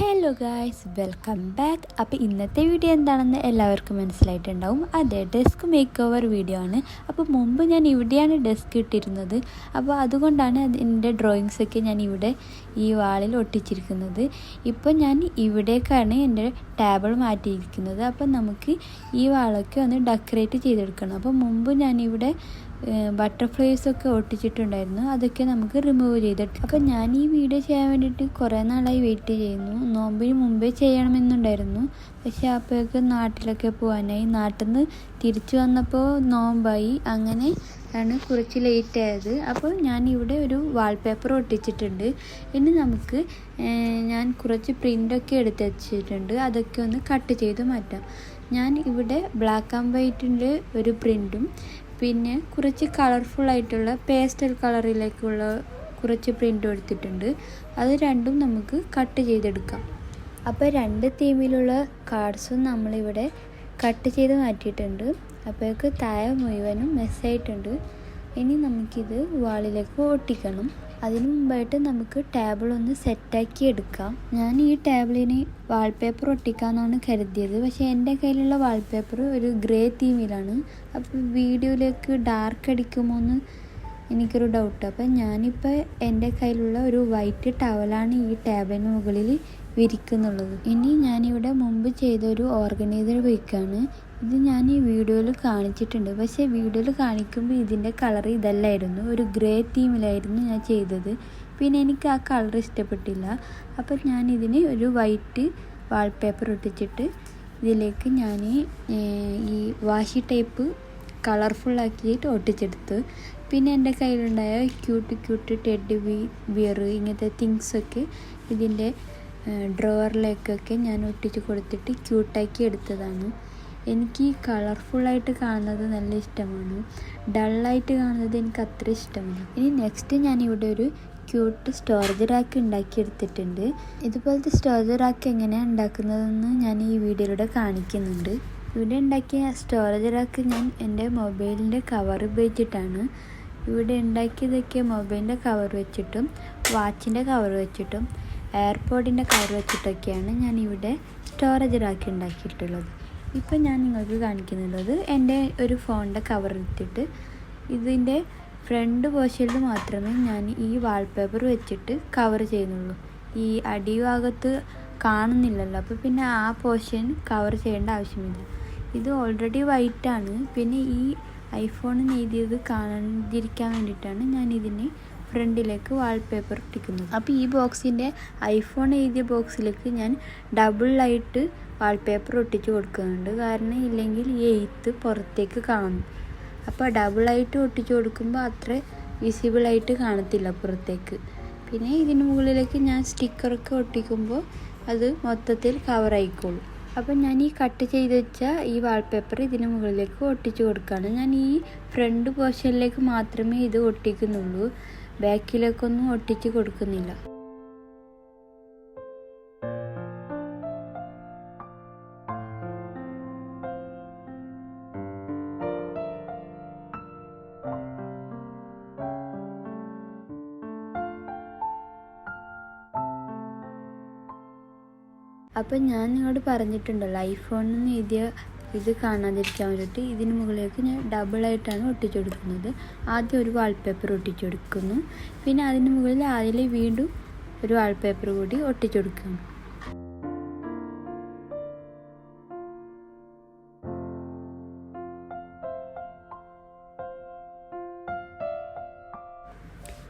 Hello guys, welcome back. അപ്പോൾ ഇന്നത്തെ video എന്താണെന്ന് എല്ലാവർക്കും മനസ്സിലായിട്ടുണ്ടാവും. അതെ, ഡെസ്ക് മേക്ക് ഓവർ വീഡിയോ ആണ്. അപ്പോൾ മുമ്പ് ഞാൻ ഇവിടെയാണ് ഡെസ്ക് ഇട്ടിരുന്നത്. അപ്പോൾ അതുകൊണ്ടാണ് എൻ്റെ ഡ്രോയിങ്സൊക്കെ ഞാൻ ഇവിടെ ഈ വാളിൽ ഒട്ടിച്ചിരിക്കുന്നത്. ഇപ്പോൾ ഞാൻ ഇവിടേക്കാണ് എൻ്റെ ടേബിൾ മാറ്റിയിരിക്കുന്നത്. അപ്പോൾ നമുക്ക് ഈ വാളൊക്കെ ഒന്ന് ഡെക്കറേറ്റ് ചെയ്തെടുക്കണം. അപ്പോൾ മുമ്പ് ഞാനിവിടെ ബട്ടർഫ്ലൈസൊക്കെ ഒട്ടിച്ചിട്ടുണ്ടായിരുന്നു. അതൊക്കെ നമുക്ക് റിമൂവ് ചെയ്തിട്ട്. അപ്പോൾ ഞാൻ ഈ വീഡിയോ ചെയ്യാൻ വേണ്ടിയിട്ട് കുറേ നാളായി വെയിറ്റ് ചെയ്യുന്നു. നോമ്പിന് മുമ്പേ ചെയ്യണമെന്നുണ്ടായിരുന്നു. പക്ഷേ അപ്പോഴേക്ക് നാട്ടിലൊക്കെ പോകാനായി. നാട്ടിൽ നിന്ന് തിരിച്ചു വന്നപ്പോൾ നോമ്പായി. അങ്ങനെ ആണ് കുറച്ച് ലേറ്റ് ആയത്. അപ്പോൾ ഞാൻ ഇവിടെ ഒരു വാൾപേപ്പർ ഒട്ടിച്ചിട്ടുണ്ട്. ഇനി നമുക്ക് ഞാൻ കുറച്ച് പ്രിൻ്റൊക്കെ എടുത്ത് വെച്ചിട്ടുണ്ട്. അതൊക്കെ ഒന്ന് കട്ട് ചെയ്ത് മാറ്റാം. ഞാൻ ഇവിടെ ബ്ലാക്ക് ആൻഡ് വൈറ്റിൻ്റെ ഒരു പ്രിൻറ്റും പിന്നെ കുറച്ച് കളർഫുള്ളായിട്ടുള്ള പേസ്റ്റൽ കളറിലേക്കുള്ള കുറച്ച് പ്രിൻ്റ് എടുത്തിട്ടുണ്ട്. അത് രണ്ടും നമുക്ക് കട്ട് ചെയ്തെടുക്കാം. അപ്പോൾ രണ്ട് തീമിലുള്ള കാർഡ്സും നമ്മളിവിടെ കട്ട് ചെയ്ത് മാറ്റിയിട്ടുണ്ട്. അപ്പോഴേക്ക് താഴെ മുഴുവനും മെസ്സായിട്ടുണ്ട്. ഇനി നമുക്കിത് വാളിലേക്ക് ഒട്ടിക്കണം. അതിനു മുമ്പായിട്ട് നമുക്ക് ടേബിൾ ഒന്ന് സെറ്റാക്കി എടുക്കാം. ഞാൻ ഈ ടേബിളിന് വാൾപേപ്പർ ഒട്ടിക്കാമെന്നാണ് കരുതിയത്. പക്ഷേ എൻ്റെ കയ്യിലുള്ള വാൾപേപ്പർ ഒരു ഗ്രേ തീമിലാണ്. അപ്പോൾ വീഡിയോയിലേക്ക് ഡാർക്ക് അടിക്കുമോ എന്ന് എനിക്കൊരു ഡൗട്ട്. അപ്പം ഞാനിപ്പോൾ എൻ്റെ കയ്യിലുള്ള ഒരു വൈറ്റ് ടവലാണ് ഈ ടേബിളിന് മുകളിൽ വിരിക്കുന്നുള്ളത്. ഇനി ഞാനിവിടെ മുമ്പ് ചെയ്തൊരു ഓർഗനൈസർ വയ്ക്കുകയാണ്. ഇത് ഞാൻ ഈ വീഡിയോയിൽ കാണിച്ചിട്ടുണ്ട്. പക്ഷേ വീഡിയോയിൽ കാണിക്കുമ്പോൾ ഇതിൻ്റെ കളർ ഇതല്ലായിരുന്നു, ഒരു ഗ്രേ തീമിലായിരുന്നു ഞാൻ ചെയ്തത്. പിന്നെ എനിക്ക് ആ കളർ ഇഷ്ടപ്പെട്ടില്ല. അപ്പോൾ ഞാനിതിന് ഒരു വൈറ്റ് വാൾപേപ്പർ ഒട്ടിച്ചിട്ട് ഇതിലേക്ക് ഞാൻ ഈ വാഷി ടൈപ്പ് കളർഫുള്ളാക്കിയിട്ട് ഒട്ടിച്ചെടുത്ത്. പിന്നെ എൻ്റെ കയ്യിലുണ്ടായ ക്യൂട്ട് ടെഡി ബിയർ ഇങ്ങനത്തെ തിങ്സൊക്കെ ഇതിൻ്റെ ഡ്രോവറിലേക്കൊക്കെ ഞാൻ ഒട്ടിച്ച് കൊടുത്തിട്ട് ക്യൂട്ടാക്കി എടുത്തതാണ്. എനിക്ക് ഈ കളർഫുള്ളായിട്ട് കാണുന്നത് നല്ല ഇഷ്ടമാണ്. ഡള്ളായിട്ട് കാണുന്നത് എനിക്ക് അത്ര ഇഷ്ടമല്ല. ഇനി നെക്സ്റ്റ് ഞാനിവിടെ ഒരു ക്യൂട്ട് സ്റ്റോറേജ് റാക്ക് ഉണ്ടാക്കിയെടുത്തിട്ടുണ്ട്. ഇതുപോലത്തെ സ്റ്റോറേജ് റാക്ക് എങ്ങനെയാണ് ഉണ്ടാക്കുന്നതെന്ന് ഞാൻ ഈ വീഡിയോയിലൂടെ കാണിക്കുന്നുണ്ട്. ഇവിടെ ഉണ്ടാക്കിയ സ്റ്റോറേജ് റാക്ക് ഞാൻ എൻ്റെ മൊബൈലിൻ്റെ കവർ ഉപയോഗിച്ചിട്ടാണ്. ഇവിടെ ഉണ്ടാക്കിയതൊക്കെ മൊബൈലിൻ്റെ കവർ വെച്ചിട്ടും വാച്ചിൻ്റെ കവർ വെച്ചിട്ടും എയർപോഡിൻ്റെ കവർ വെച്ചിട്ടൊക്കെയാണ് ഞാൻ ഇവിടെ സ്റ്റോറേജ് റാക്ക് ഉണ്ടാക്കിയിട്ടുള്ളത്. ഇപ്പം ഞാൻ നിങ്ങൾക്ക് കാണിക്കുന്നുള്ളത് എൻ്റെ ഒരു ഫോണിൻ്റെ കവർ എടുത്തിട്ട് ഇതിൻ്റെ ഫ്രണ്ട് പോർഷനിൽ മാത്രമേ ഞാൻ ഈ വാൾപേപ്പർ വെച്ചിട്ട് കവർ ചെയ്യുന്നുള്ളൂ. ഈ അടിഭാഗത്ത് കാണുന്നില്ലല്ലോ, അപ്പോൾ പിന്നെ ആ പോർഷൻ കവർ ചെയ്യേണ്ട ആവശ്യമില്ല. ഇത് ഓൾറെഡി വൈറ്റാണ്. പിന്നെ ഈ ഐഫോണിന് എഴുതിയത് കാണാതിരിക്കാൻ വേണ്ടിയിട്ടാണ് ഞാൻ ഇതിന് ഫ്രണ്ടിലേക്ക് വാൾപേപ്പർ ഒട്ടിക്കുന്നത്. അപ്പോൾ ഈ ബോക്സിൻ്റെ ഐഫോൺ എഴുതിയ ബോക്സിലേക്ക് ഞാൻ ഡബിളായിട്ട് വാൾപേപ്പർ ഒട്ടിച്ച് കൊടുക്കുന്നുണ്ട്. കാരണം ഇല്ലെങ്കിൽ ഈ എഴുത്ത് പുറത്തേക്ക് കാണും. അപ്പോൾ ഡബിളായിട്ട് ഒട്ടിച്ച് കൊടുക്കുമ്പോൾ അത്ര വിസിബിളായിട്ട് കാണത്തില്ല പുറത്തേക്ക്. പിന്നെ ഇതിന് മുകളിലേക്ക് ഞാൻ സ്റ്റിക്കറൊക്കെ ഒട്ടിക്കുമ്പോൾ അത് മൊത്തത്തിൽ കവറായിക്കോളും. അപ്പോൾ ഞാൻ ഈ കട്ട് ചെയ്ത് വെച്ച ഈ വാൾപേപ്പർ ഇതിന് മുകളിലേക്ക് ഒട്ടിച്ച് കൊടുക്കുകയാണ്. ഞാൻ ഈ ഫ്രണ്ട് പോർഷനിലേക്ക് മാത്രമേ ഇത് ഒട്ടിക്കുന്നുള്ളൂ, ബാക്കിലേക്കൊന്നും ഒട്ടിച്ച് കൊടുക്കുന്നില്ല. അപ്പം ഞാൻ നിങ്ങളോട് പറഞ്ഞിട്ടുണ്ടല്ലോ ഐഫോണിൽ നിന്ന് എഴുതിയ ഇത് കാണാതിരിക്കാൻ വേണ്ടിയിട്ട് ഇതിന് മുകളിലേക്ക് ഞാൻ ഡബിളായിട്ടാണ് ഒട്ടിച്ചു കൊടുക്കുന്നത്. ആദ്യം ഒരു വാൾപേപ്പർ ഒട്ടിച്ചു കൊടുക്കുന്നു, പിന്നെ അതിന് മുകളിൽ അതിൽ വീണ്ടും ഒരു വാൾപേപ്പർ കൂടി ഒട്ടിച്ചു കൊടുക്കുന്നു.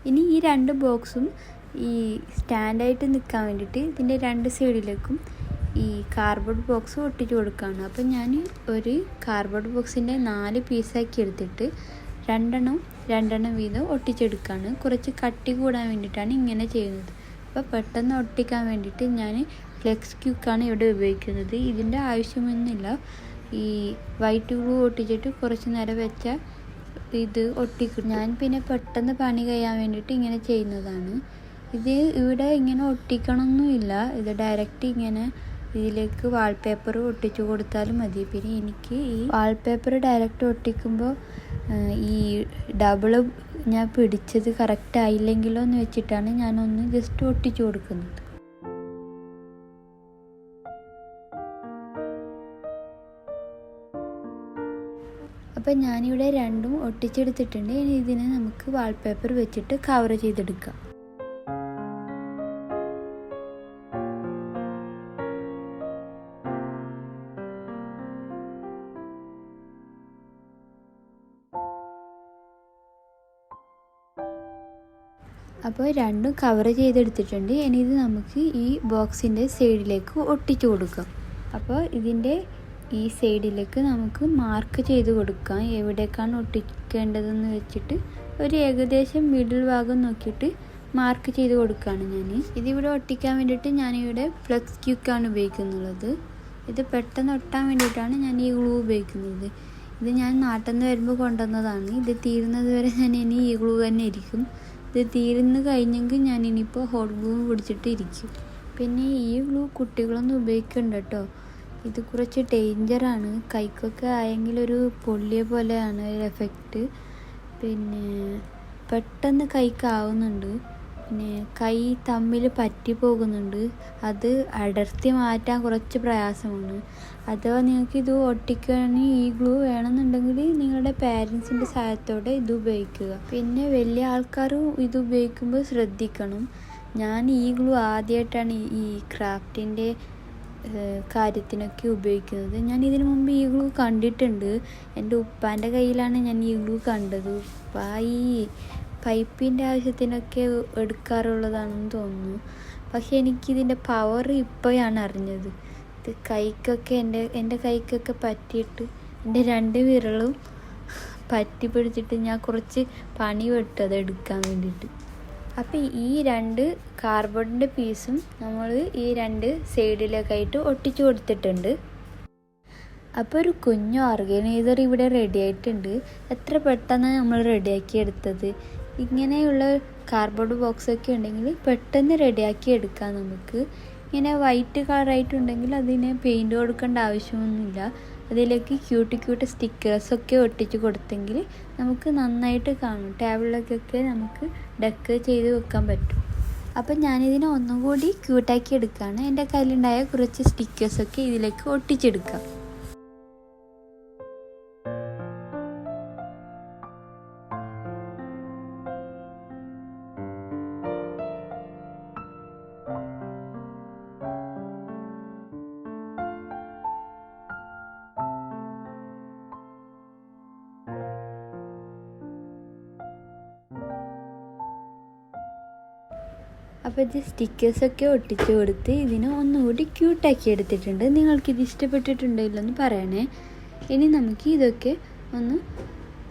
ഇനി ഈ രണ്ട് ബോക്സും ഈ സ്റ്റാൻഡായിട്ട് നിൽക്കാൻ വേണ്ടിയിട്ട് ഇതിൻ്റെ രണ്ട് സൈഡിലേക്കും ഈ കാർഡ്ബോർഡ് ബോക്സ് ഒട്ടിച്ച് കൊടുക്കുകയാണ്. അപ്പം ഞാൻ ഒരു കാർഡ്ബോർഡ് ബോക്സിൻ്റെ 4 പീസാക്കി എടുത്തിട്ട് രണ്ടെണ്ണം വീതം ഒട്ടിച്ചെടുക്കുകയാണ്. കുറച്ച് കട്ടി കൂടാൻ വേണ്ടിയിട്ടാണ് ഇങ്ങനെ ചെയ്യുന്നത്. അപ്പോൾ പെട്ടെന്ന് ഒട്ടിക്കാൻ വേണ്ടിയിട്ട് ഞാൻ ഫ്ലെക്സ് ക്യൂക്കാണ് ഇവിടെ ഉപയോഗിക്കുന്നത്. ഇതിൻ്റെ ആവശ്യമൊന്നുമില്ല. ഈ വൈറ്റ് ഗ്ലൂ ഒട്ടിച്ചിട്ട് കുറച്ച് നേരം വെച്ചാൽ ഇത് ഒട്ടിക്കും. ഞാൻ പിന്നെ പെട്ടെന്ന് പണി കഴിയാൻ വേണ്ടിയിട്ട് ഇങ്ങനെ ചെയ്യുന്നതാണ്. ഇത് ഇവിടെ ഇങ്ങനെ ഒട്ടിക്കണമെന്നില്ല. ഇത് ഡയറക്റ്റ് ഇങ്ങനെ ഇതിലേക്ക് വാൾപേപ്പർ ഒട്ടിച്ചു കൊടുത്താലും മതി. പിന്നെ എനിക്ക് ഈ വാൾപേപ്പർ ഡയറക്റ്റ് ഒട്ടിക്കുമ്പോൾ ഈ ഡബിൾ ഞാൻ പിടിച്ചത് കറക്റ്റ് ആയില്ലെങ്കിലോ എന്ന് വെച്ചിട്ടാണ് ഞാനൊന്ന് ജസ്റ്റ് ഒട്ടിച്ചു കൊടുക്കുന്നത്. അപ്പോൾ ഞാനിവിടെ രണ്ടും ഒട്ടിച്ചെടുത്തിട്ടുണ്ട്. ഇനി ഇതിനെ നമുക്ക് വാൾപേപ്പർ വെച്ചിട്ട് കവർ ചെയ്തെടുക്കാം. അപ്പോൾ രണ്ടും കവർ ചെയ്തെടുത്തിട്ടുണ്ട്. ഇനി ഇത് നമുക്ക് ഈ ബോക്സിൻ്റെ സൈഡിലേക്ക് ഒട്ടിച്ചു കൊടുക്കാം. അപ്പോൾ ഇതിൻ്റെ ഈ സൈഡിലേക്ക് നമുക്ക് മാർക്ക് ചെയ്ത് കൊടുക്കാം. എവിടേക്കാണ് ഒട്ടിക്കേണ്ടതെന്ന് വെച്ചിട്ട് ഒരു ഏകദേശം മിഡിൽ ഭാഗം നോക്കിയിട്ട് മാർക്ക് ചെയ്ത് കൊടുക്കുകയാണ് ഞാൻ. ഇതിവിടെ ഒട്ടിക്കാൻ വേണ്ടിയിട്ട് ഞാനിവിടെ ഫ്ലെക്സ് ക്യൂക്കാണ് ഉപയോഗിക്കുന്നുള്ളത്. ഇത് പെട്ടെന്ന് ഒട്ടാൻ വേണ്ടിയിട്ടാണ് ഞാൻ ഈ ഗ്ലൂ ഉപയോഗിക്കുന്നത്. ഇത് ഞാൻ നാട്ടിൽ നിന്ന് വരുമ്പോൾ കൊണ്ടുവന്നതാണ്. ഇത് തീരുന്നത് വരെ ഞാൻ ഇനി ഈ ഗ്ലൂ തന്നെ ഇരിക്കും. ഇത് തീർന്ന് കഴിഞ്ഞെങ്കിൽ ഞാൻ ഇനിയിപ്പോൾ ഹോട്ട് ഗ്ലൂ പിടിച്ചിട്ട് ഇരിക്കും. പിന്നെ ഈ ഗ്ലൂ കുട്ടികളൊന്നും ഉപയോഗിക്കണ്ട കേട്ടോ. ഇത് കുറച്ച് ഡേഞ്ചറാണ്. കൈക്കൊക്കെ ആയെങ്കിൽ ഒരു പൊള്ളിയ പോലെയാണ് എഫക്റ്റ്. പിന്നെ പെട്ടെന്ന് കൈക്കാവുന്നുണ്ട്. പിന്നെ കൈ തമ്മിൽ പറ്റി പോകുന്നുണ്ട്. അത് അടർത്തി മാറ്റാൻ കുറച്ച് പ്രയാസമാണ്. അഥവാ നിങ്ങൾക്ക് ഇത് ഒട്ടിക്കാൻ ഈ ഗ്ലൂ വേണമെന്നുണ്ടെങ്കിൽ നിങ്ങളുടെ പാരൻസിൻ്റെ സഹായത്തോടെ ഇത് ഉപയോഗിക്കുക. പിന്നെ വലിയ ആൾക്കാരും ഇത് ഉപയോഗിക്കുമ്പോൾ ശ്രദ്ധിക്കണം. ഞാൻ ഈ ഗ്ലൂ ആദ്യമായിട്ടാണ് ഈ ക്രാഫ്റ്റിൻ്റെ കാര്യത്തിനൊക്കെ ഉപയോഗിക്കുന്നത്. ഞാൻ ഇതിനു മുമ്പ് ഈ ഗ്ലൂ കണ്ടിട്ടുണ്ട്. എൻ്റെ ഉപ്പാൻ്റെ കയ്യിലാണ് ഞാൻ ഈ ഗ്ലൂ കണ്ടത്. ഉപ്പ ഈ പൈപ്പിൻ്റെ ആവശ്യത്തിനൊക്കെ എടുക്കാറുള്ളതാണെന്ന് തോന്നുന്നു. പക്ഷെ എനിക്കിതിൻ്റെ പവർ ഇപ്പോഴാണ് അറിഞ്ഞത്. ഇത് കൈക്കൊക്കെ എൻ്റെ കൈക്കൊക്കെ പറ്റിയിട്ട് എൻ്റെ 2 വിരലും പറ്റി പിടിച്ചിട്ട് ഞാൻ കുറച്ച് പണി പെട്ടു അത് എടുക്കാൻ വേണ്ടിയിട്ട്. അപ്പോൾ ഈ 2 കാർഡ്ബോർഡിൻ്റെ പീസും നമ്മൾ ഈ 2 സൈഡിലേക്കായിട്ട് ഒട്ടിച്ചു കൊടുത്തിട്ടുണ്ട്. അപ്പോൾ ഒരു കുഞ്ഞു ഓർഗനൈസർ ഇവിടെ റെഡി ആയിട്ടുണ്ട്. എത്ര പെട്ടെന്നാണ് നമ്മൾ റെഡിയാക്കി എടുത്തത്. ഇങ്ങനെയുള്ള കാർഡ്ബോർഡ് ബോക്സൊക്കെ ഉണ്ടെങ്കിൽ പെട്ടെന്ന് റെഡിയാക്കി എടുക്കാം നമുക്ക്. ഇങ്ങനെ വൈറ്റ് കളറായിട്ടുണ്ടെങ്കിൽ അതിന് പെയിൻറ്റ് കൊടുക്കേണ്ട ആവശ്യമൊന്നുമില്ല. അതിലേക്ക് ക്യൂട്ട് സ്റ്റിക്കേഴ്സൊക്കെ ഒട്ടിച്ച് കൊടുത്തെങ്കിൽ നമുക്ക് നന്നായിട്ട് കാണും. ടേബിളിലേക്കൊക്കെ നമുക്ക് ഡെക്കർ ചെയ്ത് വെക്കാൻ പറ്റും. അപ്പം ഞാനിതിനെ ഒന്നും കൂടി ക്യൂട്ടാക്കി എടുക്കുകയാണ്. എൻ്റെ കയ്യിലുണ്ടായ കുറച്ച് സ്റ്റിക്കേഴ്സൊക്കെ ഇതിലേക്ക് ഒട്ടിച്ചെടുക്കാം. അപ്പോൾ ഇത് സ്റ്റിക്കേഴ്സൊക്കെ ഒട്ടിച്ച് കൊടുത്ത് ഇതിനെ ഒന്നുകൂടി ക്യൂട്ടാക്കി എടുത്തിട്ടുണ്ട്. നിങ്ങൾക്കിത് ഇഷ്ടപ്പെട്ടിട്ടുണ്ടെങ്കിലൊന്ന് പറയണേ. ഇനി നമുക്ക് ഇതൊക്കെ ഒന്ന്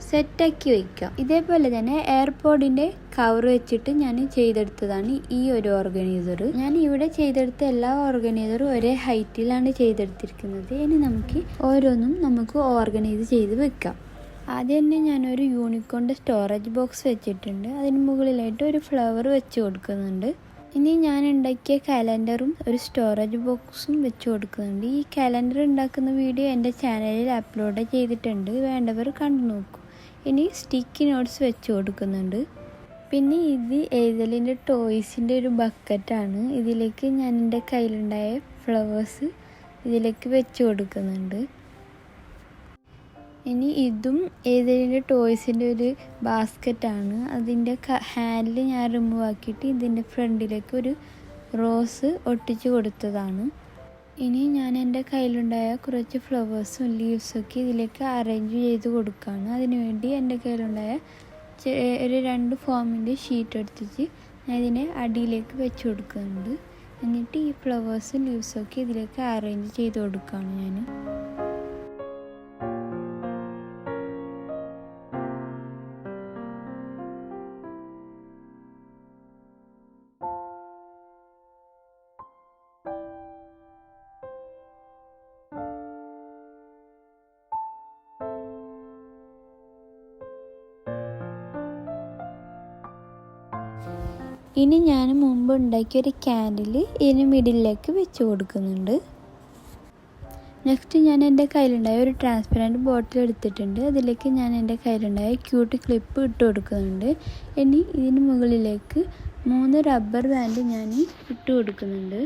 സെറ്റാക്കി വയ്ക്കാം. ഇതേപോലെ തന്നെ എയർപോഡിൻ്റെ കവർ വെച്ചിട്ട് ഞാൻ ചെയ്തെടുത്തതാണ് ഈ ഒരു ഓർഗനൈസർ. ഞാൻ ഇവിടെ ചെയ്തെടുത്ത എല്ലാ ഓർഗനൈസറും ഒരേ ഹൈറ്റിലാണ് ചെയ്തെടുത്തിരിക്കുന്നത്. ഇനി നമുക്ക് ഓരോന്നും നമുക്ക് ഓർഗനൈസ് ചെയ്ത് വെക്കാം. ആദ്യം തന്നെ ഞാനൊരു യൂണിക്കോണിൻ്റെ സ്റ്റോറേജ് ബോക്സ് വെച്ചിട്ടുണ്ട്. അതിന് മുകളിലായിട്ട് ഒരു ഫ്ലവർ വെച്ച് കൊടുക്കുന്നുണ്ട്. ഇനി ഞാൻ ഉണ്ടാക്കിയ കലണ്ടറും ഒരു സ്റ്റോറേജ് ബോക്സും വെച്ച് കൊടുക്കുന്നുണ്ട്. ഈ കലണ്ടർ ഉണ്ടാക്കുന്ന വീഡിയോ എൻ്റെ ചാനലിൽ അപ്ലോഡ് ചെയ്തിട്ടുണ്ട്. വേണ്ടവർ കണ്ടു നോക്കൂ. ഇനി സ്റ്റിക്കി നോട്ട്സ് വെച്ച് കൊടുക്കുന്നുണ്ട്. പിന്നെ ഇത് ഏതലിൻ്റെ ടോയ്സിൻ്റെ ഒരു ബക്കറ്റാണ്. ഇതിലേക്ക് ഞാൻ എൻ്റെ കയ്യിലുണ്ടായ ഫ്ലവേഴ്സ് ഇതിലേക്ക് വെച്ച് കൊടുക്കുന്നുണ്ട്. ഇനി ഇതും ഏതലിൻ്റെ ടോയ്സിൻ്റെ ഒരു ബാസ്ക്കറ്റാണ്. അതിൻ്റെ ഹാൻഡിൽ ഞാൻ റിമൂവ് ആക്കിയിട്ട് ഇതിൻ്റെ ഫ്രണ്ടിലേക്ക് ഒരു റോസ് ഒട്ടിച്ച് കൊടുത്തതാണ്. ഇനി ഞാൻ എൻ്റെ കയ്യിലുണ്ടായ കുറച്ച് ഫ്ലവേഴ്സും ലീവ്സൊക്കെ ഇതിലേക്ക് അറേഞ്ച് ചെയ്ത് കൊടുക്കുകയാണ്. അതിനുവേണ്ടി എൻ്റെ കയ്യിലുണ്ടായ ഒരു 2 ഫോമിൻ്റെ ഷീറ്റ് എടുത്തിട്ട് ഞാൻ ഇതിനെ അടിയിലേക്ക് വെച്ച് കൊടുക്കുന്നുണ്ട്. എന്നിട്ട് ഈ ഫ്ലവേഴ്സും ലീവ്സൊക്കെ ഇതിലേക്ക് അറേഞ്ച് ചെയ്ത് കൊടുക്കുകയാണ് ഞാൻ. ഇനി ഞാൻ മുമ്പ് ഉണ്ടാക്കിയ ഒരു ക്യാൻഡിൽ ഇതിന് മിഡിലേക്ക് വെച്ച് കൊടുക്കുന്നുണ്ട്. നെക്സ്റ്റ് ഞാൻ എൻ്റെ കയ്യിലുണ്ടായ ഒരു ട്രാൻസ്പെറൻറ്റ് ബോട്ടിൽ എടുത്തിട്ടുണ്ട്. അതിലേക്ക് ഞാൻ എൻ്റെ കയ്യിലുണ്ടായ ക്യൂട്ട് ക്ലിപ്പ് ഇട്ട് കൊടുക്കുന്നുണ്ട്. ഇനി ഇതിന് മുകളിലേക്ക് 3 റബ്ബർ ബാൻഡ് ഞാൻ ഇട്ട് കൊടുക്കുന്നുണ്ട്.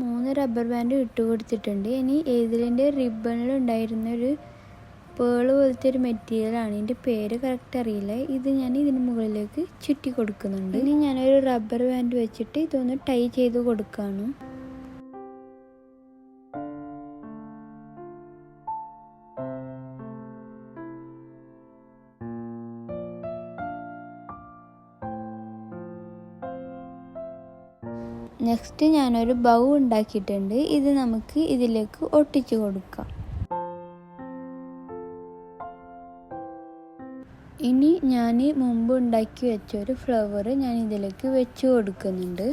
3 റബ്ബർ ബാൻഡ് ഇട്ട് കൊടുത്തിട്ടുണ്ട്. ഇനി ഏതിലിൻ്റെ റിബണിലുണ്ടായിരുന്നൊരു പേള് പോലത്തെ ഒരു മെറ്റീരിയലാണ്, ഇതിൻ്റെ പേര് കറക്റ്റ് അറിയില്ല. ഇത് ഞാൻ ഇതിന് മുകളിലേക്ക് ചുറ്റി കൊടുക്കുന്നുണ്ട്. ഇനി ഞാനൊരു റബ്ബർ ബാൻഡ് വെച്ചിട്ട് ഇതൊന്ന് ടൈ ചെയ്ത് കൊടുക്കുകയാണ്. നെക്സ്റ്റ് ഞാനൊരു ബൗ ഉണ്ടാക്കിയിട്ടുണ്ട്. ഇത് നമുക്ക് ഇതിലേക്ക് ഒട്ടിച്ചു കൊടുക്കാം. ഇനി ഞാൻ മുമ്പ് ഉണ്ടാക്കി വെച്ചൊരു ഫ്ലവർ ഞാൻ ഇതിലേക്ക് വെച്ച് കൊടുക്കുന്നുണ്ട്.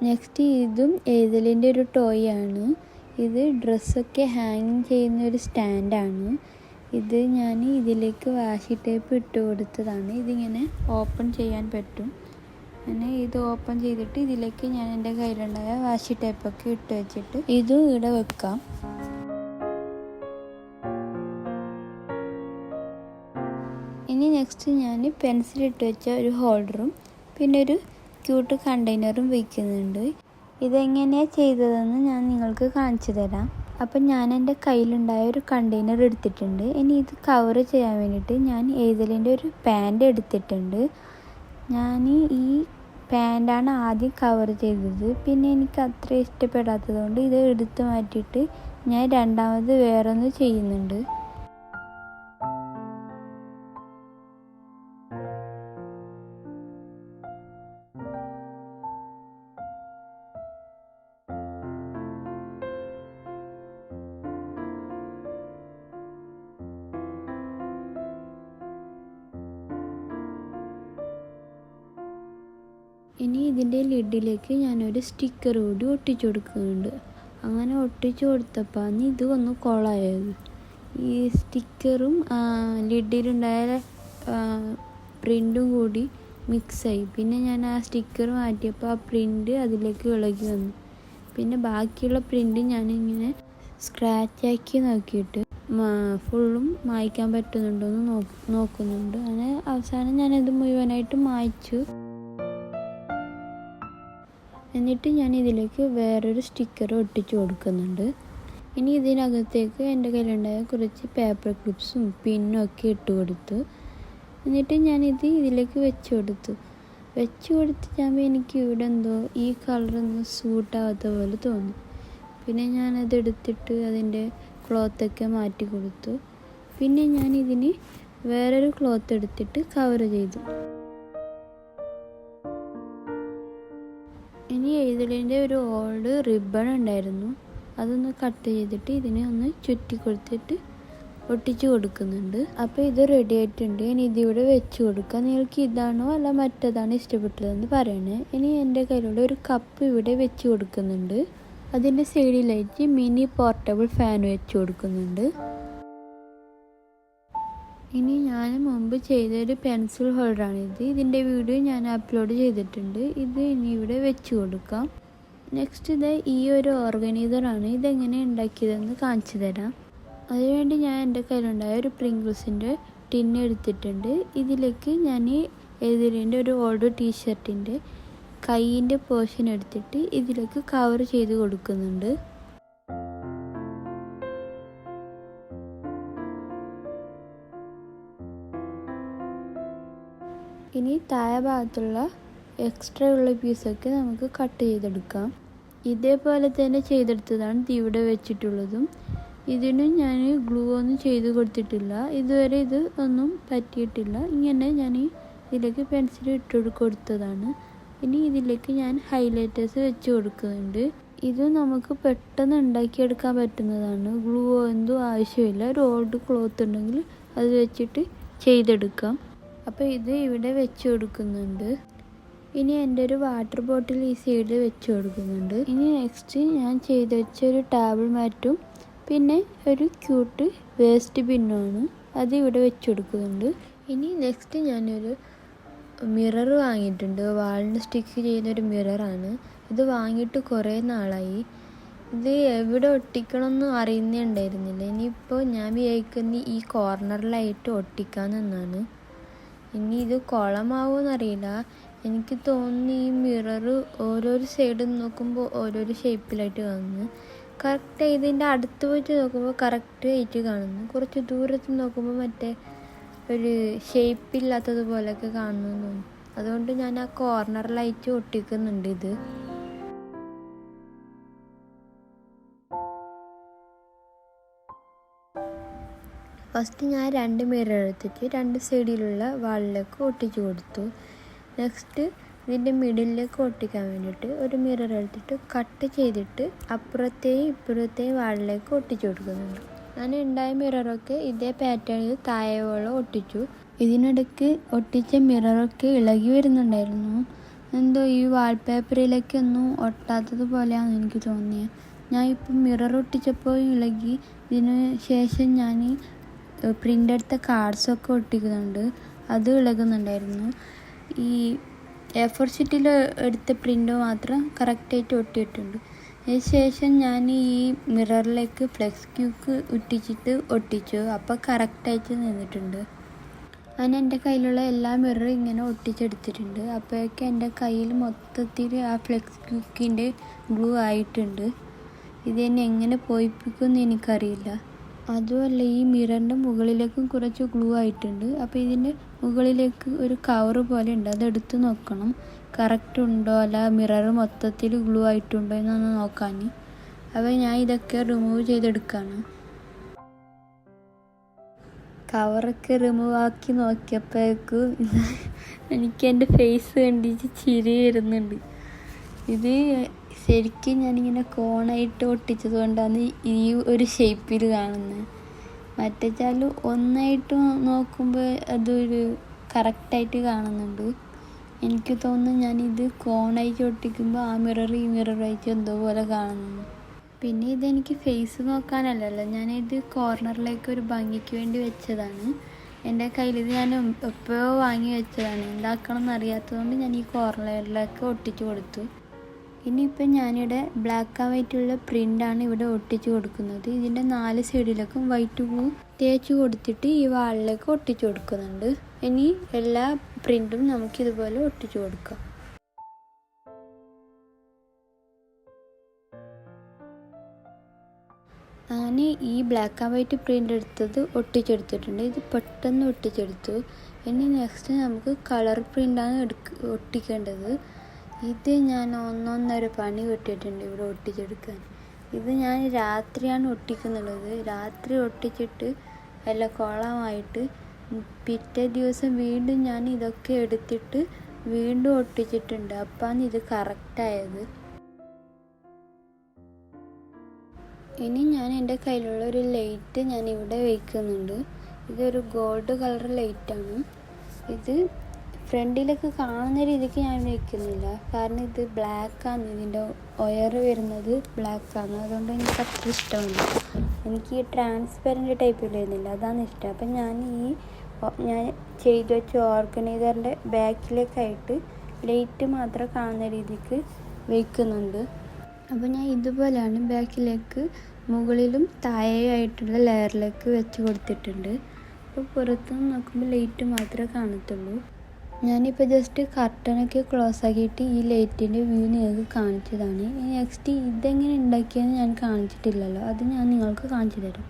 നെക്സ്റ്റ് ഇതും ഏതലിൻ്റെ ഒരു ടോയ് ആണ്. ഇത് ഡ്രസ്സൊക്കെ ഹാങ് ചെയ്യുന്ന ഒരു സ്റ്റാൻഡാണ്. ഇത് ഞാൻ ഇതിലേക്ക് വാഷി ടേപ്പ് ഇട്ട് കൊടുത്തതാണ്. ഇതിങ്ങനെ ഓപ്പൺ ചെയ്യാൻ പറ്റും. അങ്ങനെ ഇത് ഓപ്പൺ ചെയ്തിട്ട് ഇതിലേക്ക് ഞാൻ എൻ്റെ കയ്യിലുണ്ടായ വാഷി ടേപ്പൊക്കെ ഇട്ട് വെച്ചിട്ട് ഇതും ഇവിടെ വെക്കാം. ഇനി നെക്സ്റ്റ് ഞാൻ പെൻസിൽ ഇട്ട് വെച്ച ഒരു ഹോൾഡറും പിന്നെ ഒരു ക്യൂട്ട് കണ്ടെയ്നറും വയ്ക്കുന്നുണ്ട്. ഇതെങ്ങനെയാണ് ചെയ്തതെന്ന് ഞാൻ നിങ്ങൾക്ക് കാണിച്ചു തരാം. അപ്പം ഞാൻ എൻ്റെ കയ്യിലുണ്ടായ ഒരു കണ്ടെയ്നർ എടുത്തിട്ടുണ്ട്. ഇനി ഇത് കവർ ചെയ്യാൻ വേണ്ടിയിട്ട് ഞാൻ ഏതിലിൻ്റെ ഒരു പാൻറ് എടുത്തിട്ടുണ്ട്. ഞാൻ ഈ പാൻറ്റാണ് ആദ്യം കവർ ചെയ്തത്. പിന്നെ എനിക്ക് അത്ര ഇഷ്ടപ്പെടാത്തത് കൊണ്ട് ഇത് എടുത്തു മാറ്റിയിട്ട് ഞാൻ രണ്ടാമത് വേറൊന്ന് ചെയ്യുന്നുണ്ട്. ഇനി ഇതിൻ്റെ ലിഡിലേക്ക് ഞാനൊരു സ്റ്റിക്കർ കൂടി ഒട്ടിച്ചു കൊടുക്കുന്നുണ്ട്. അങ്ങനെ ഒട്ടിച്ചു കൊടുത്തപ്പോൾ ഇത് ഒന്ന് കൊളായത്. ഈ സ്റ്റിക്കറും ലിഡിലുണ്ടായ പ്രിൻറ്റും കൂടി മിക്സായി. പിന്നെ ഞാൻ ആ സ്റ്റിക്കർ മാറ്റിയപ്പോൾ ആ പ്രിൻറ്റ് അതിലേക്ക് ഇളകി വന്നു. പിന്നെ ബാക്കിയുള്ള പ്രിൻറ്റ് ഞാനിങ്ങനെ സ്ക്രാച്ചാക്കി നോക്കിയിട്ട് ഫുള്ളും മായ്ക്കാൻ പറ്റുന്നുണ്ടോ എന്ന് നോക്കുന്നുണ്ട്. അങ്ങനെ അവസാനം ഞാനത് മുഴുവനായിട്ട് മായ്ച്ചു. എന്നിട്ട് ഞാൻ ഇതിലേക്ക് വേറൊരു സ്റ്റിക്കർ ഒട്ടിച്ചു കൊടുക്കുന്നുണ്ട്. ഇനി ഇതിനകത്തേക്ക് എൻ്റെ കയ്യിലുണ്ടായ കുറച്ച് പേപ്പർ ക്ലിപ്സും പിന്നും ഒക്കെ ഇട്ട് കൊടുത്തു. എന്നിട്ട് ഞാനിത് ഇതിലേക്ക് വെച്ച് കൊടുത്തിട്ടാകുമ്പോൾ എനിക്ക് ഇവിടെ എന്തോ ഈ കളറൊന്നും സൂട്ടാവാത്ത പോലെ തോന്നി. പിന്നെ ഞാനത് എടുത്തിട്ട് അതിൻ്റെ ക്ലോത്തൊക്കെ മാറ്റി കൊടുത്തു. പിന്നെ ഞാനിതിന് വേറൊരു ക്ലോത്ത് എടുത്തിട്ട് കവർ ചെയ്തു. ഇനി ഏതിലിൻ്റെ ഒരു ഓൾഡ് റിബൺ ഉണ്ടായിരുന്നു, അതൊന്ന് കട്ട് ചെയ്തിട്ട് ഇതിനെ ഒന്ന് ചുറ്റി കൊടുത്തിട്ട് ഒട്ടിച്ചു കൊടുക്കുന്നുണ്ട്. അപ്പോൾ ഇത് റെഡി ആയിട്ടുണ്ട്. ഇനി ഇതിവിടെ വെച്ച് കൊടുക്കാം. നിങ്ങൾക്ക് ഇതാണോ അല്ല മറ്റേതാണോ ഇഷ്ടപ്പെട്ടതെന്ന് പറയണേ. ഇനി എൻ്റെ കയ്യിലുള്ള ഒരു കപ്പ് ഇവിടെ വെച്ച് കൊടുക്കുന്നുണ്ട്. അതിൻ്റെ സൈഡിലായിട്ട് മിനി പോർട്ടബിൾ ഫാൻ വെച്ച് കൊടുക്കുന്നുണ്ട്. ഇനി ഞാൻ മുമ്പ് ചെയ്തൊരു പെൻസിൽ ഹോൾഡറാണിത്. ഇതിൻ്റെ വീഡിയോ ഞാൻ അപ്ലോഡ് ചെയ്തിട്ടുണ്ട്. ഇത് ഇനി ഇവിടെ വെച്ച് കൊടുക്കാം. നെക്സ്റ്റ് ഇത് ഈ ഒരു ഓർഗനൈസറാണ്. ഇതെങ്ങനെ ഉണ്ടാക്കിയതെന്ന് കാണിച്ചു തരാം. അതിനുവേണ്ടി ഞാൻ എൻ്റെ കയ്യിലുണ്ടായ ഒരു പ്രിങ്കിൾസിൻ്റെ ടിന്ന് എടുത്തിട്ടുണ്ട്. ഇതിലേക്ക് ഞാൻ ഏതിലിൻ്റെ ഒരു ഓൾഡ് ടീഷർട്ടിൻ്റെ കൈയിൻ്റെ പോർഷൻ എടുത്തിട്ട് ഇതിലേക്ക് കവർ ചെയ്ത് കൊടുക്കുന്നുണ്ട്. ഇനി താഴെ ഭാഗത്തുള്ള എക്സ്ട്രാ ഉള്ള പീസൊക്കെ നമുക്ക് കട്ട് ചെയ്തെടുക്കാം. ഇതേപോലെ തന്നെ ചെയ്തെടുത്തതാണ് ഇവിടെ വെച്ചിട്ടുള്ളതും. ഇതിനും ഞാൻ ഗ്ലൂ ഒന്നും ചെയ്ത് കൊടുത്തിട്ടില്ല. ഇതുവരെ ഇത് ഒന്നും പറ്റിയിട്ടില്ല. ഇങ്ങനെ ഞാൻ ഇതിലേക്ക് പെൻസിൽ ഇട്ട് കൊടുത്തതാണ്. ഇനി ഇതിലേക്ക് ഞാൻ ഹൈലൈറ്റേഴ്സ് വെച്ച് കൊടുക്കുന്നുണ്ട്. ഇത് നമുക്ക് പെട്ടെന്ന് ഉണ്ടാക്കിയെടുക്കാൻ പറ്റുന്നതാണ്. ഗ്ലൂ ഒന്നും ആവശ്യമില്ല. ഒരു ഓൾഡ് ക്ലോത്ത് ഉണ്ടെങ്കിൽ അത് വെച്ചിട്ട് ചെയ്തെടുക്കാം. അപ്പോൾ ഇത് ഇവിടെ വെച്ച് കൊടുക്കുന്നുണ്ട്. ഇനി എൻ്റെ ഒരു വാട്ടർ ബോട്ടിൽ ഈ സൈഡിൽ വെച്ച് കൊടുക്കുന്നുണ്ട്. ഇനി നെക്സ്റ്റ് ഞാൻ ചെയ്ത് വെച്ച ഒരു ടേബിൾ മാറ്റും പിന്നെ ഒരു ക്യൂട്ട് വേസ്റ്റ് ബിന്നുമാണ്, അത് ഇവിടെ വെച്ച് കൊടുക്കുന്നുണ്ട്. ഇനി നെക്സ്റ്റ് ഞാനൊരു മിറർ വാങ്ങിയിട്ടുണ്ട്. വാളിന് സ്റ്റിക്ക് ചെയ്യുന്നൊരു മിററാണ്. ഇത് വാങ്ങിയിട്ട് കുറേ നാളായി. ഇത് എവിടെ ഒട്ടിക്കണമെന്ന് അറിയുന്നേ ഉണ്ടായിരുന്നില്ല. ഇനിയിപ്പോൾ ഞാൻ വിചാരിക്കുന്ന ഈ കോർണറിലായിട്ട് ഒട്ടിക്കാമെന്നാണ്. ഇനി ഇത് കുളമാവുമെന്നറിയില്ല. എനിക്ക് തോന്നുന്നു ഈ മിറർ ഓരോരോ സൈഡിൽ നോക്കുമ്പോൾ ഓരോരോ ഷേപ്പിലായിട്ട് കാണുന്നു. കറക്റ്റ് ഇതിൻ്റെ അടുത്ത് പോയിട്ട് നോക്കുമ്പോൾ കറക്റ്റ് ആയിട്ട് കാണുന്നു. കുറച്ച് ദൂരത്ത് നോക്കുമ്പോൾ മറ്റേ ഒരു ഷേപ്പില്ലാത്തതുപോലെയൊക്കെ കാണുന്നു തോന്നുന്നു. അതുകൊണ്ട് ഞാൻ ആ കോർണറിലായിട്ട് ഒട്ടിക്കുന്നുണ്ട് ഇത്. ഫസ്റ്റ് ഞാൻ 2 മിറർ എടുത്തിട്ട് 2 സൈഡിലുള്ള വാളിലേക്ക് ഒട്ടിച്ചു കൊടുത്തു. നെക്സ്റ്റ് ഇതിൻ്റെ മിഡിലേക്ക് ഒട്ടിക്കാൻ വേണ്ടിയിട്ട് ഒരു മിറർ എടുത്തിട്ട് കട്ട് ചെയ്തിട്ട് അപ്പുറത്തെയും ഇപ്പുറത്തെയും വാളിലേക്ക് ഒട്ടിച്ചു കൊടുക്കുന്നുണ്ട്. ഞാൻ ഉണ്ടായ മിററൊക്കെ ഇതേ പാറ്റേണിൽ താഴെയോളം ഒട്ടിച്ചു. ഇതിനിടയ്ക്ക് ഒട്ടിച്ച മിററൊക്കെ ഇളകി വരുന്നുണ്ടായിരുന്നു. എന്തോ ഈ വാൾപേപ്പറിലേക്കൊന്നും ഒട്ടാത്തതുപോലെയാണ് എനിക്ക് തോന്നിയത്. ഞാൻ ഇപ്പം മിറർ ഒട്ടിച്ചപ്പോൾ ഇളകി. ഇതിന് ശേഷം ഞാൻ പ്രിൻ്റ് എടുത്ത കാർഡ്സൊക്കെ ഒട്ടിക്കുന്നുണ്ട്, അത് ഇളകുന്നുണ്ടായിരുന്നു. ഈ A4 ഷീറ്റിൽ എടുത്ത പ്രിൻ്റ് മാത്രം കറക്റ്റായിട്ട് ഒട്ടിയിട്ടുണ്ട്. അതിന് ശേഷം ഞാൻ ഈ മിററിലേക്ക് ഫ്ലെക്സ് ക്യൂക്ക് ഒട്ടിച്ചു. അപ്പോൾ കറക്റ്റായിട്ട് നിന്നിട്ടുണ്ട്. ഞാൻ എൻ്റെ കയ്യിലുള്ള എല്ലാ മിററും ഇങ്ങനെ ഒട്ടിച്ചെടുത്തിട്ടുണ്ട്. അപ്പോഴേക്കും എൻ്റെ കയ്യിൽ മൊത്തത്തിൽ ആ ഫ്ലെക്സ് ക്യൂക്കിൻ്റെ ഗ്ലൂ ആയിട്ടുണ്ട്. ഇതിനെ എങ്ങനെ പോയിപ്പിക്കുമെന്ന് എനിക്കറിയില്ല. അതുമല്ല, ഈ മിററിൻ്റെ മുകളിലേക്കും കുറച്ച് ഗ്ലൂ ആയിട്ടുണ്ട്. അപ്പോൾ ഇതിൻ്റെ മുകളിലേക്ക് ഒരു കവർ പോലെ ഉണ്ട്, അതെടുത്ത് നോക്കണം കറക്റ്റ് ഉണ്ടോ, അല്ല മിറർ മൊത്തത്തിൽ ഗ്ലൂ ആയിട്ടുണ്ടോ എന്നൊന്ന് നോക്കാൻ. അപ്പോൾ ഞാൻ ഇതൊക്കെ റിമൂവ് ചെയ്തെടുക്കുകയാണ്. കവറൊക്കെ റിമൂവ് ആക്കി നോക്കിയപ്പോഴേക്കും എനിക്ക് എൻ്റെ ഫേസ് കണ്ടിട്ട് ചിരി വരുന്നുണ്ട്. ഇത് ശരിക്കും ഞാനിങ്ങനെ കോണായിട്ട് ഒട്ടിച്ചത് കൊണ്ടാണ് ഈ ഒരു ഷേപ്പിൽ കാണുന്നത്. മറ്റേച്ചാൽ ഒന്നായിട്ട് നോക്കുമ്പോൾ അതൊരു കറക്റ്റായിട്ട് കാണുന്നുണ്ട്. എനിക്ക് തോന്നുന്നു ഞാനിത് കോണായിട്ട് ഒട്ടിക്കുമ്പോൾ ആ മിറർ ഈ മിററായിട്ട് എന്തോ പോലെ കാണുന്നു. പിന്നെ ഇതെനിക്ക് ഫേസ് നോക്കാനല്ലല്ലോ, ഞാനിത് കോർണറിലേക്ക് ഒരു ഭംഗിക്ക് വേണ്ടി വെച്ചതാണ്. എൻ്റെ കയ്യിൽ ഇത് ഞാൻ എപ്പോഴോ വാങ്ങി വെച്ചതാണ്. എന്താക്കണം എന്നറിയാത്തതുകൊണ്ട് ഞാൻ ഈ കോർണറിലേക്ക് ഒട്ടിച്ചു കൊടുത്തു. ഇനിയിപ്പം ഞാനിവിടെ ബ്ലാക്ക് ആൻഡ് വൈറ്റുള്ള പ്രിൻ്റാണ് ഇവിടെ ഒട്ടിച്ചു കൊടുക്കുന്നത്. ഇതിൻ്റെ 4 സൈഡിലേക്കും വൈറ്റ് ഗ്ലൂ തേച്ച് കൊടുത്തിട്ട് ഈ വാളിലേക്ക് ഒട്ടിച്ചു കൊടുക്കുന്നുണ്ട്. ഇനി എല്ലാ പ്രിൻറ്റും നമുക്കിതുപോലെ ഒട്ടിച്ചു കൊടുക്കാം. ഞാൻ ഈ ബ്ലാക്ക് ആൻഡ് വൈറ്റ് പ്രിൻ്റ് എടുത്തത് ഒട്ടിച്ചെടുത്തിട്ടുണ്ട്. ഇത് പെട്ടെന്ന് ഒട്ടിച്ചെടുത്തു. ഇനി നെക്സ്റ്റ് നമുക്ക് കളർ പ്രിൻ്റാണ് ഒട്ടിക്കേണ്ടത്. ഇത് ഞാൻ ഒന്നൊന്നര പണി കിട്ടിയിട്ടുണ്ട് ഇവിടെ ഒട്ടിച്ചെടുക്കാൻ. ഇത് ഞാൻ രാത്രിയാണ് ഒട്ടിക്കുന്നുള്ളത്. രാത്രി ഒട്ടിച്ചിട്ട് എല്ലാം കുളമായിട്ട് പിറ്റേ ദിവസം വീണ്ടും ഞാൻ ഇതൊക്കെ എടുത്തിട്ട് വീണ്ടും ഒട്ടിച്ചിട്ടുണ്ട്. അപ്പാണ് ഇത് കറക്റ്റായത്. ഇനി ഞാൻ എൻ്റെ കയ്യിലുള്ള ഒരു ലൈറ്റ് ഞാൻ ഇവിടെ വയ്ക്കുന്നുണ്ട്. ഇതൊരു ഗോൾഡ് കളർ ലൈറ്റാണ്. ഇത് ഫ്രണ്ടിലൊക്കെ കാണുന്ന രീതിക്ക് ഞാൻ വയ്ക്കുന്നില്ല, കാരണം ഇത് ബ്ലാക്കാണ്. ഇതിൻ്റെ ഒയർ വരുന്നത് ബ്ലാക്കാണ്. അതുകൊണ്ട് എനിക്ക് അത്ര ഇഷ്ടമില്ല. എനിക്ക് ഈ ട്രാൻസ്പെറൻറ്റ് ടൈപ്പ് വരുന്നില്ല, അതാണ് ഇഷ്ടം. അപ്പം ഞാൻ ചെയ്തു വെച്ച ഓർഗനൈസറിൻ്റെ ബാക്കിലേക്കായിട്ട് ലൈറ്റ് മാത്രം കാണുന്ന രീതിക്ക് വയ്ക്കുന്നുണ്ട്. അപ്പോൾ ഞാൻ ഇതുപോലെയാണ് ബാക്കിലേക്ക് മുകളിലും താഴെയായിട്ടുള്ള ലെയറിലേക്ക് വെച്ച് കൊടുത്തിട്ടുണ്ട്. അപ്പോൾ പുറത്തുനിന്ന് നോക്കുമ്പോൾ ലൈറ്റ് മാത്രമേ കാണത്തുള്ളൂ. ഞാനിപ്പോൾ ജസ്റ്റ് കർട്ടനൊക്കെ ക്ലോസ് ആക്കിയിട്ട് ഈ ലൈറ്റിൻ്റെ വ്യൂ നിങ്ങൾക്ക് കാണിച്ചതാണ്. നെക്സ്റ്റ് ഇതെങ്ങനെ ഉണ്ടാക്കിയെന്ന് ഞാൻ കാണിച്ചിട്ടില്ലല്ലോ, അത് ഞാൻ നിങ്ങൾക്ക് കാണിച്ചു തരാം.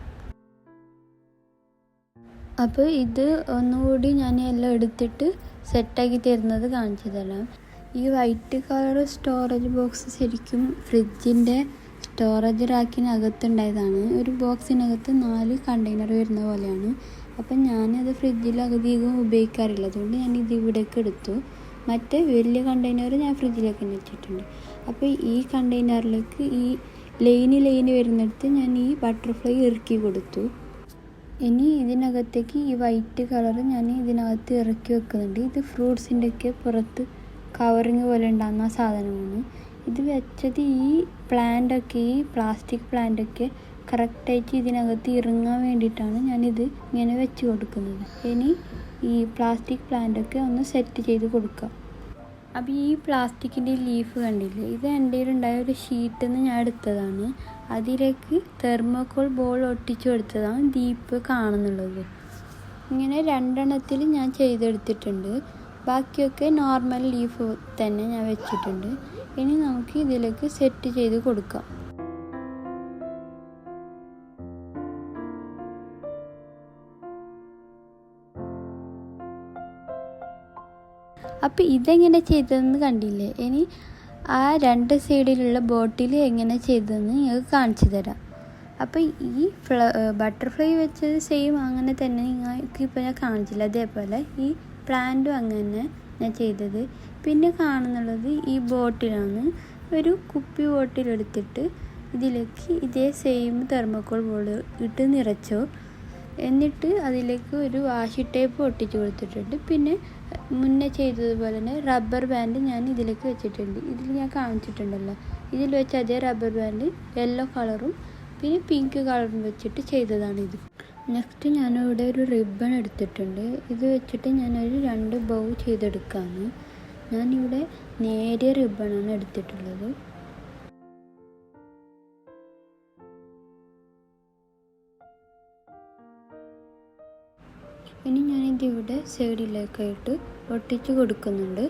അപ്പോൾ ഇത് ഒന്നുകൂടി ഞാൻ എല്ലാം എടുത്തിട്ട് സെറ്റാക്കി തരുന്നത് കാണിച്ചു തരാം. ഈ വൈറ്റ് കളർ സ്റ്റോറേജ് ബോക്സ് ശരിക്കും ഫ്രിഡ്ജിൻ്റെ സ്റ്റോറേജ് റാക്കിനകത്തുണ്ടായതാണ്. ഒരു ബോക്സിനകത്ത് 4 കണ്ടെയ്നർ വരുന്ന പോലെയാണ്. അപ്പം ഞാനത് ഫ്രിഡ്ജിൽ അധികം ഉപയോഗിക്കാറില്ല, അതുകൊണ്ട് ഞാൻ ഇത് ഇവിടേക്ക് എടുത്തു. മറ്റേ വലിയ കണ്ടെയ്നർ ഞാൻ ഫ്രിഡ്ജിലേക്ക് തന്നെ വെച്ചിട്ടുണ്ട്. അപ്പോൾ ഈ കണ്ടെയ്നറിലേക്ക് ഈ ലൈന് വരുന്നിടത്ത് ഞാൻ ഈ ബട്ടർഫ്ലൈ ഇറക്കി കൊടുത്തു. ഇനി ഇതിനകത്തേക്ക് ഈ വൈറ്റ് കളർ ഞാൻ ഇതിനകത്ത് ഇറക്കി വെക്കുന്നുണ്ട്. ഇത് ഫ്രൂട്ട്സിൻ്റെയൊക്കെ പുറത്ത് കവറിങ് പോലെ ഉണ്ടാകുന്ന സാധനമാണ്. ഇത് വെച്ചത് ഈ പ്ലാസ്റ്റിക് പ്ലാന്റൊക്കെ കറക്റ്റായിട്ട് ഇതിനകത്ത് ഇറങ്ങാൻ വേണ്ടിയിട്ടാണ് ഞാനിത് ഇങ്ങനെ വെച്ച് കൊടുക്കുന്നത്. ഇനി ഈ പ്ലാസ്റ്റിക് പ്ലാന്റൊക്കെ ഒന്ന് സെറ്റ് ചെയ്ത് കൊടുക്കാം. അപ്പോൾ ഈ പ്ലാസ്റ്റിക്കിൻ്റെ ലീഫ് കണ്ടില്ലേ, ഇത് എൻ്റെ കയ്യിലുണ്ടായ ഒരു ഷീറ്റിൽ നിന്ന് ഞാൻ എടുത്തതാണ്. അതിലേക്ക് തെർമോക്കോൾ ബോൾ ഒട്ടിച്ചു കൊടുത്തതാണ് ദീപ്പ് കാണുന്നുള്ളത്. ഇങ്ങനെ 2 എണ്ണത്തിൽ ഞാൻ ചെയ്തെടുത്തിട്ടുണ്ട്. ബാക്കിയൊക്കെ നോർമൽ ലീഫ് തന്നെ ഞാൻ വെച്ചിട്ടുണ്ട്. ഇനി നമുക്ക് ഇതിലേക്ക് സെറ്റ് ചെയ്ത് കൊടുക്കാം. അപ്പോൾ ഇതെങ്ങനെ ചെയ്തതെന്ന് കണ്ടില്ലേ? ഇനി ആ 2 സൈഡിലുള്ള ബോട്ടിൽ എങ്ങനെ ചെയ്തതെന്ന് നിങ്ങൾക്ക് കാണിച്ചു തരാം. അപ്പോൾ ഈ ബട്ടർഫ്ലൈ വെച്ചത് സെയിം അങ്ങനെ തന്നെ നിങ്ങൾക്ക് ഇപ്പോൾ ഞാൻ കാണിച്ചില്ല. അതേപോലെ ഈ പ്ലാന്റും അങ്ങനെ ഞാൻ ചെയ്തത്. പിന്നെ കാണുന്നുള്ളത് ഈ ബോട്ടിലാണ്. ഒരു കുപ്പി ബോട്ടിലെടുത്തിട്ട് ഇതിലേക്ക് ഇതേ സെയിം തെർമോക്കോൾ ബോൾ ഇട്ട് നിറച്ചോ. എന്നിട്ട് അതിലേക്ക് ഒരു വാഷി ടേപ്പ് ഒട്ടിച്ച് കൊടുത്തിട്ടുണ്ട്. പിന്നെ മുന്നേ ചെയ്തതുപോലെ തന്നെ റബ്ബർ ബാൻഡ് ഞാൻ ഇതിലേക്ക് വെച്ചിട്ടുണ്ട്. ഇതിൽ ഞാൻ കാണിച്ചിട്ടുണ്ടല്ലോ, ഇതിൽ വെച്ച് അതേ റബ്ബർ ബാൻഡ് യെല്ലോ കളറും പിന്നെ പിങ്ക് കളറും വെച്ചിട്ട് ചെയ്തതാണിത്. നെക്സ്റ്റ് ഞാനിവിടെ ഒരു റിബൺ എടുത്തിട്ടുണ്ട്. ഇത് വെച്ചിട്ട് ഞാനൊരു 2 ബൗ ചെയ്തെടുക്കാണ്. ഞാനിവിടെ നേരിയ റിബണാണ് എടുത്തിട്ടുള്ളത്. ഇനി ഞാനിതിവിടെ സൈഡിലേക്കായിട്ട് ഒട്ടിച്ച് കൊടുക്കുന്നുണ്ട്.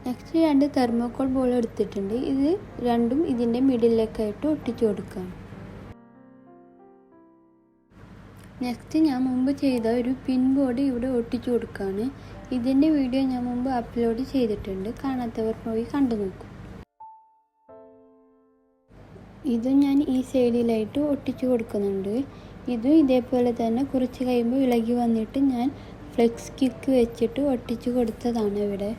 നെക്സ്റ്റ് 2 തെർമോക്കോൾ ബോൾ എടുത്തിട്ടുണ്ട്. ഇത് രണ്ടും ഇതിൻ്റെ മിഡിലേക്കായിട്ട് ഒട്ടിച്ച് കൊടുക്കാം. നെക്സ്റ്റ് ഞാൻ മുമ്പ് ചെയ്ത ഒരു പിൻ ബോർഡ് ഇവിടെ ഒട്ടിച്ച് കൊടുക്കുകയാണ്. ഇതിൻ്റെ വീഡിയോ ഞാൻ മുമ്പ് അപ്ലോഡ് ചെയ്തിട്ടുണ്ട്. കാണാത്തവർ പോയി കണ്ടു നോക്കും. ഇത് ഞാൻ ഈ സൈഡിലായിട്ട് ഒട്ടിച്ച് കൊടുക്കുന്നുണ്ട്. ഇതും ഇതേപോലെ തന്നെ കുറച്ച് കഴിയുമ്പോൾ ഇളകി വന്നിട്ട് ഞാൻ ഫ്ലെക്സ് കിക്ക് വെച്ചിട്ട് ഒട്ടിച്ച് കൊടുത്തതാണ് ഇവിടെ.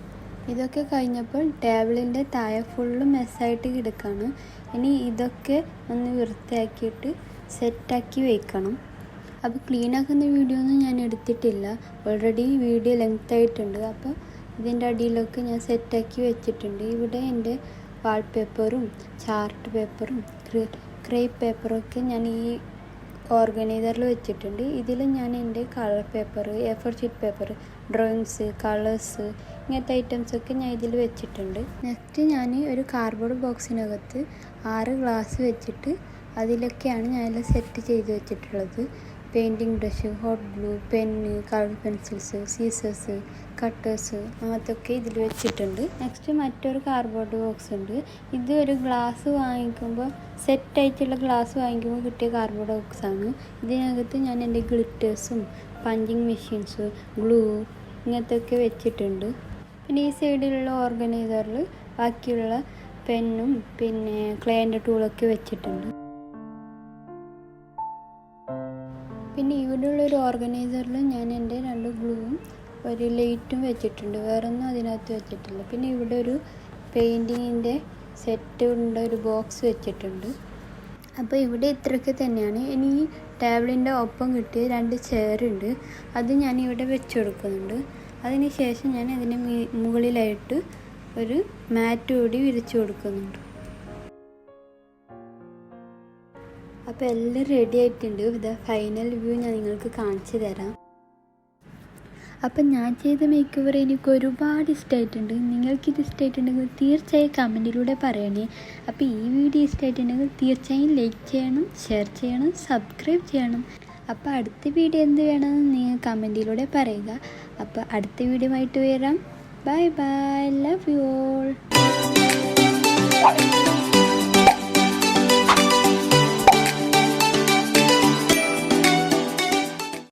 ഇതൊക്കെ കഴിഞ്ഞപ്പോൾ ടേബിളിൻ്റെ താഴെ ഫുള്ള് മെസ്സായിട്ട് കിടക്കുകയാണ്. ഇനി ഇതൊക്കെ ഒന്ന് വൃത്തിയാക്കിയിട്ട് സെറ്റാക്കി വയ്ക്കണം. അപ്പോൾ ക്ലീനാക്കുന്ന വീഡിയോ ഒന്നും ഞാൻ എടുത്തിട്ടില്ല. ഓൾറെഡി വീഡിയോ ലെങ്ത് ആയിട്ടുണ്ട്. അപ്പോൾ ഇതിൻ്റെ അടിയിലൊക്കെ ഞാൻ സെറ്റാക്കി വെച്ചിട്ടുണ്ട്. ഇവിടെ എൻ്റെ വാൾപേപ്പറും ചാർട്ട് പേപ്പറും ക്രേപ്പ് പേപ്പറൊക്കെ ഞാൻ ഈ ഓർഗനൈസറിൽ വെച്ചിട്ടുണ്ട്. ഇതിൽ ഞാൻ എൻ്റെ colour paper, A4 sheet paper, drawings, colours ഇങ്ങനത്തെ ഐറ്റംസൊക്കെ ഞാൻ ഇതിൽ വെച്ചിട്ടുണ്ട്. നെക്സ്റ്റ് ഞാൻ ഒരു കാർഡ്ബോർഡ് ബോക്സിനകത്ത് 6 ഗ്ലാസ് വെച്ചിട്ട് അതിലൊക്കെയാണ് ഞാനെല്ലാം സെറ്റ് ചെയ്ത് വെച്ചിട്ടുള്ളത്. Painting brush, hot glue, pen, colour pencils, Caesar's, cutters അങ്ങനത്തൊക്കെ ഇതിൽ വെച്ചിട്ടുണ്ട്. നെക്സ്റ്റ് മറ്റൊരു കാർഡ്ബോർഡ് ബോക്സ് ഉണ്ട്. ഇത് ഒരു ഗ്ലാസ് വാങ്ങിക്കുമ്പോൾ സെറ്റായിട്ടുള്ള ഗ്ലാസ് വാങ്ങിക്കുമ്പോൾ കിട്ടിയ കാർഡ്ബോർഡ് ബോക്സാണ്. ഇതിനകത്ത് ഞാൻ എൻ്റെ ഗ്ലിറ്റേഴ്സും പഞ്ചിങ് മെഷീൻസ്, ഗ്ലൂ ഇങ്ങനത്തെയൊക്കെ വെച്ചിട്ടുണ്ട്. പിന്നെ ഈ സൈഡിലുള്ള ഓർഗനൈസറിൽ ബാക്കിയുള്ള പെന്നും പിന്നെ ക്ലേൻ്റെ ടൂളൊക്കെ വെച്ചിട്ടുണ്ട്. പിന്നെ ഇവിടെയുള്ളൊരു ഓർഗനൈസറിൽ ഞാൻ എൻ്റെ 2 ഗ്ലൂവും ഒരു ലൈറ്റും വെച്ചിട്ടുണ്ട്. വേറൊന്നും അതിനകത്ത് വെച്ചിട്ടില്ല. പിന്നെ ഇവിടെ ഒരു പെയിൻറ്റിങ്ങിൻ്റെ സെറ്റ് ഉണ്ട ഒരു ബോക്സ് വെച്ചിട്ടുണ്ട്. അപ്പോൾ ഇവിടെ ഇത്രയൊക്കെ തന്നെയാണ്. ഇനി ഈ ടേബിളിൻ്റെ ഒപ്പം കിട്ടിയ 2 ചെയറുണ്ട്. അത് ഞാൻ ഇവിടെ വെച്ച് കൊടുക്കുന്നുണ്ട്. അതിന് ശേഷം ഞാൻ അതിന് മുകളിലായിട്ട് ഒരു മാറ്റ് കൂടി വിരിച്ചു കൊടുക്കുന്നുണ്ട്. അപ്പോൾ എല്ലാം റെഡി ആയിട്ടുണ്ട്. ഇത് ഫൈനൽ വ്യൂ ഞാൻ നിങ്ങൾക്ക് കാണിച്ചു തരാം. അപ്പം ഞാൻ ചെയ്ത മേക്ക് ഓവർ എനിക്ക് ഒരുപാട് ഇഷ്ടമായിട്ടുണ്ട്. നിങ്ങൾക്കിത് ഇഷ്ടമായിട്ടുണ്ടെങ്കിൽ തീർച്ചയായും കമൻറ്റിലൂടെ പറയണേ. അപ്പോൾ ഈ വീഡിയോ ഇഷ്ടമായിട്ടുണ്ടെങ്കിൽ തീർച്ചയായും ലൈക്ക് ചെയ്യണം, ഷെയർ ചെയ്യണം, സബ്സ്ക്രൈബ് ചെയ്യണം. അപ്പോൾ അടുത്ത വീഡിയോ എന്ത് വേണമെന്ന് നിങ്ങൾ കമൻറ്റിലൂടെ പറയുക. അപ്പോൾ അടുത്ത വീഡിയോ ആയിട്ട് വരാം. Bye bye, love you all.